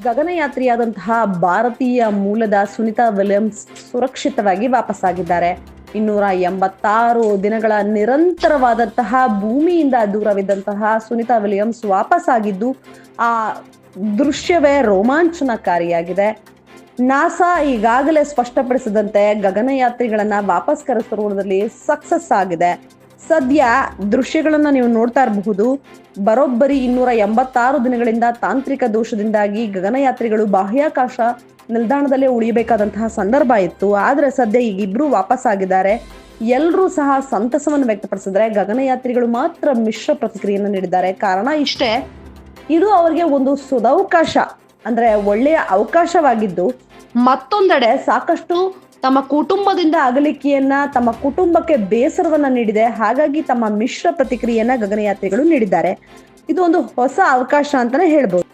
ಗಗನಯಾತ್ರಿಯಾದಂತಹ ಭಾರತೀಯ ಮೂಲದ ಸುನಿತಾ ವಿಲಿಯಮ್ಸ್ ಸುರಕ್ಷಿತವಾಗಿ ವಾಪಸ್ಸಾಗಿದ್ದಾರೆ. 286 ದಿನಗಳ ನಿರಂತರವಾದಂತಹ ಭೂಮಿಯಿಂದ ದೂರವಿದ್ದಂತಹ ಸುನಿತಾ ವಿಲಿಯಮ್ಸ್ ವಾಪಸ್ಸಾಗಿದ್ದು ಆ ದೃಶ್ಯವೇ ರೋಮಾಂಚನಕಾರಿಯಾಗಿದೆ. ನಾಸಾ ಈಗಾಗಲೇ ಸ್ಪಷ್ಟಪಡಿಸಿದಂತೆ ಗಗನಯಾತ್ರಿಗಳನ್ನ ವಾಪಸ್ ಕರೆತರುವುದರಲ್ಲಿ ಸಕ್ಸಸ್ ಆಗಿದೆ. ಸದ್ಯ ದೃಶ್ಯಗಳನ್ನ ನೀವು ನೋಡ್ತಾ ಇರಬಹುದು. ಬರೋಬ್ಬರಿ 286 ದಿನಗಳಿಂದ ತಾಂತ್ರಿಕ ದೋಷದಿಂದಾಗಿ ಗಗನಯಾತ್ರಿಗಳು ಬಾಹ್ಯಾಕಾಶ ನಿಲ್ದಾಣದಲ್ಲೇ ಉಳಿಯಬೇಕಾದಂತಹ ಸಂದರ್ಭ ಇತ್ತು. ಆದ್ರೆ ಸದ್ಯ ಈಗ ಇಬ್ರು ವಾಪಸ್ ಆಗಿದ್ದಾರೆ. ಎಲ್ಲರೂ ಸಹ ಸಂತಸವನ್ನು ವ್ಯಕ್ತಪಡಿಸಿದ್ರೆ ಗಗನಯಾತ್ರಿಗಳು ಮಾತ್ರ ಮಿಶ್ರ ಪ್ರತಿಕ್ರಿಯೆಯನ್ನು ನೀಡಿದ್ದಾರೆ. ಕಾರಣ ಇಷ್ಟೇ, ಇದು ಅವರಿಗೆ ಒಂದು ಸದವಕಾಶ, ಅಂದ್ರೆ ಒಳ್ಳೆಯ ಅವಕಾಶವಾಗಿದ್ದು, ಮತ್ತೊಂದೆಡೆ ಸಾಕಷ್ಟು ತಮ್ಮ ಕುಟುಂಬದಿಂದ ಅಗಲಿಕೆಯನ್ನ, ತಮ್ಮ ಕುಟುಂಬಕ್ಕೆ ಬೇಸರವನ್ನ ನೀಡಿದೆ. ಹಾಗಾಗಿ ತಮ್ಮ ಮಿಶ್ರ ಪ್ರತಿಕ್ರಿಯೆಯನ್ನ ಗಗನಯಾತ್ರಿಗಳು ನೀಡಿದ್ದಾರೆ. ಇದು ಒಂದು ಹೊಸ ಅವಕಾಶ ಅಂತಾನೆ ಹೇಳ್ಬೋದು.